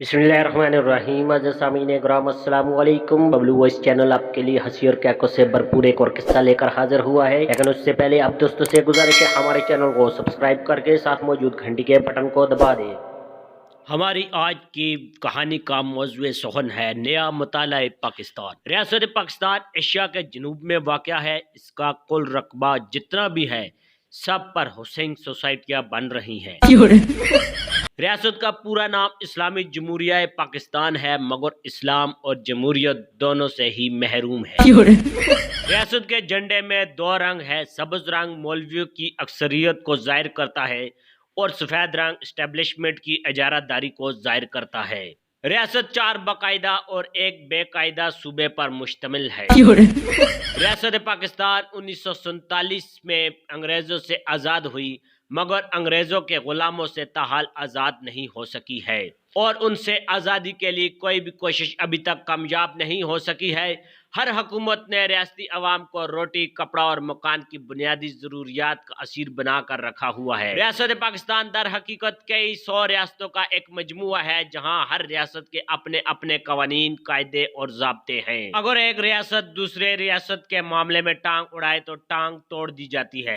बिस्मिल्लाहिर्रहमानिर्रहीम। सामीन ग्राम अस्सलाम वालेकुम। बबलू वॉइस चैनल आपके लिए हंसी और कैको से भरपूर एक और किस्सा लेकर हाजिर हुआ है, लेकिन उससे पहले आप दोस्तों से गुजारिश है हमारे चैनल को सब्सक्राइब करके साथ मौजूद घंटी के बटन को दबा दें। हमारी आज की कहानी का मौजूद सोहन है नया मुताला पाकिस्तान। रियासत पाकिस्तान एशिया के जनूब में वाक़या है। इसका कुल रकबा जितना भी है सब पर हुसैन सोसाइटियाँ बन रही हैं। रियासत का पूरा नाम इस्लामी जमहूरिया पाकिस्तान है, मगर इस्लाम और जमहूरियत दोनों से ही महरूम है। रियासत के झंडे में दो रंग है। सब्ज रंग मौलवियों की अक्सरियत को जाहिर करता है और सफेद रंग एस्टेब्लिशमेंट की इजारादारी को जाहिर करता है। रियासत 4 बाकायदा और एक बेकायदा सूबे पर मुश्तमिल है। रियासत पाकिस्तान 1947 में अंग्रेजों से आज़ाद हुई, मगर अंग्रेजों के गुलामों से ताहाल आज़ाद नहीं हो सकी है और उनसे आज़ादी के लिए कोई भी कोशिश अभी तक कामयाब नहीं हो सकी है। हर हुकूमत ने रियासती अवाम को रोटी, कपड़ा और मकान की बुनियादी ज़रूरियात का असीर बना कर रखा हुआ है। रियासत पाकिस्तान दर हकीकत कई 100 रियासतों का एक मजमुआ है, जहाँ हर रियासत के अपने अपने कवानीन, कायदे और ज़ाब्ते हैं। अगर एक रियासत दूसरे रियासत के मामले में टांग उड़ाए तो टांग तोड़ दी जाती है।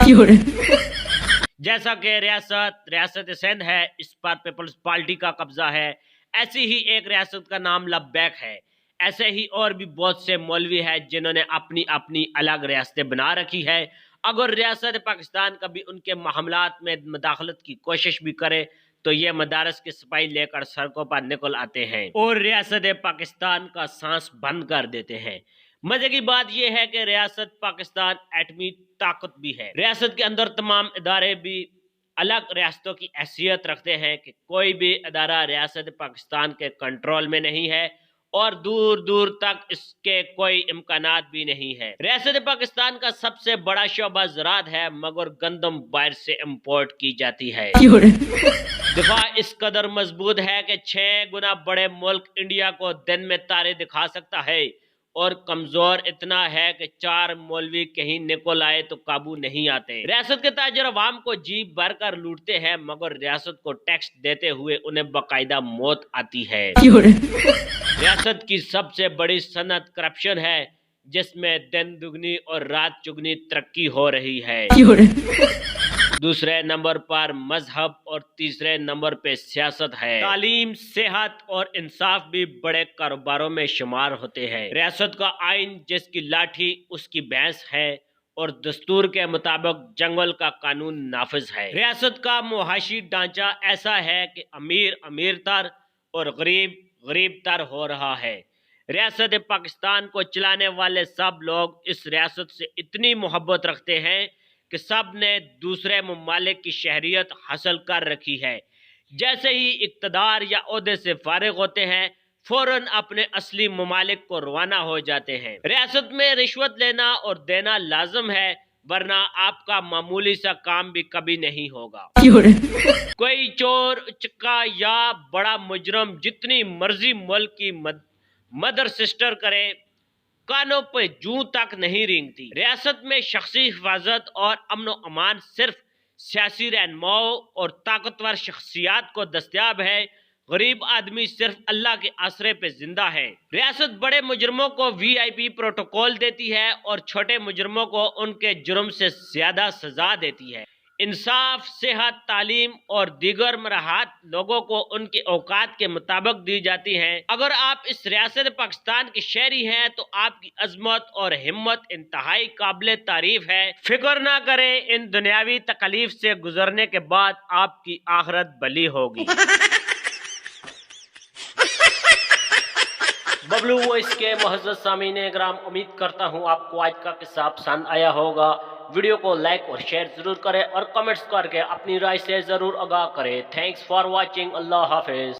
जैसा कि रियासत सिंध है, इस पर पीपल्स पार्टी का कब्जा है। ऐसी ही एक रियासत का नाम लब्बैक है। ऐसे ही और भी बहुत से मौलवी हैं जिन्होंने अपनी अपनी अलग रियासतें बना रखी है। अगर रियासत पाकिस्तान कभी उनके मामलात में मदाखलत की कोशिश भी करे तो ये मदारस के सिपाही लेकर सड़कों पर निकल आते हैं और रियासत पाकिस्तान का सांस बंद कर देते हैं। मजे की बात यह है कि रियासत पाकिस्तान एटमी ताकत भी है। रियासत के अंदर तमाम इदारे भी अलग रियासतों की हैसियत रखते हैं कि कोई भी इदारा रियासत पाकिस्तान के कंट्रोल में नहीं है और दूर दूर तक इसके कोई इम्कानात भी नहीं है। रियासत पाकिस्तान का सबसे बड़ा शोबा ज़राअत है, मगर गंदम बाहर से इंपोर्ट की जाती है। दिफा इस कदर मजबूत है कि 6 गुना बड़े मुल्क इंडिया को दिन में तारे दिखा सकता है और कमजोर इतना है कि 4 मौलवी कहीं निकल आए तो काबू नहीं आते। रियासत के ताजर अवाम को जीप भर कर लूटते हैं, मगर रियासत को टैक्स देते हुए उन्हें बाकायदा मौत आती है। रियासत की सबसे बड़ी सनत करप्शन है, जिसमें दिन दुगनी और रात चुगनी तरक्की हो रही है। दूसरे नंबर पर मजहब और तीसरे नंबर पे सियासत है। तालीम, सेहत और इंसाफ भी बड़े कारोबारों में शुमार होते हैं। रियासत का आइन जिसकी लाठी उसकी भैंस है और दस्तूर के मुताबिक जंगल का कानून नाफिज है। रियासत का मुआशी ढांचा ऐसा है कि अमीर अमीर तर और गरीब गरीब तर हो रहा है। रियासत पाकिस्तान को चलाने वाले सब लोग इस रियासत से इतनी मोहब्बत रखते हैं कि सब ने दूसरे ममालिक की शहरियत हासिल कर रखी है। जैसे ही इक़्तिदार या ओहदे से फारिग होते हैं, फौरन अपने असली ममालिक को रवाना हो जाते हैं। रियासत में रिश्वत लेना और देना लाजम है, वरना आपका मामूली सा काम भी कभी नहीं होगा। कोई चोर, चक्का या बड़ा मुजरम जितनी मर्जी मुल्क की मदर सिस्टर करे, कानों पे जूं तक नहीं रेंगती। रियासत में शख्सी हिफाजत और अमन व अमान सिर्फ सियासी रहनुमाओं और ताकतवर शख्सियात को दस्तयाब है। गरीब आदमी सिर्फ अल्लाह के आसरे पे जिंदा है। रियासत बड़े मुजरमों को VIP प्रोटोकॉल देती है और छोटे मुजरमों को उनके जुर्म से ज्यादा सजा देती है। इंसाफ, सेहत, तालीम और दीगर मराहत लोगों को उनके औकात के मुताबिक दी जाती हैं। अगर आप इस रियासत पाकिस्तान के शहरी हैं तो आपकी अजमत और हिम्मत इंतहाई काबिल तारीफ है। फिक्र ना करें, इन दुनियावी तकलीफ से गुजरने के बाद आपकी आखिरत भली होगी। बबलू वॉइस के मुअज़्ज़ज़ सामीन इकराम, उम्मीद करता हूँ आपको आज का किस्सा पसंद आया होगा। वीडियो को लाइक और शेयर जरूर करें और कमेंट्स करके अपनी राय से जरूर आगाह करें। Thanks for watching. Allah Hafiz.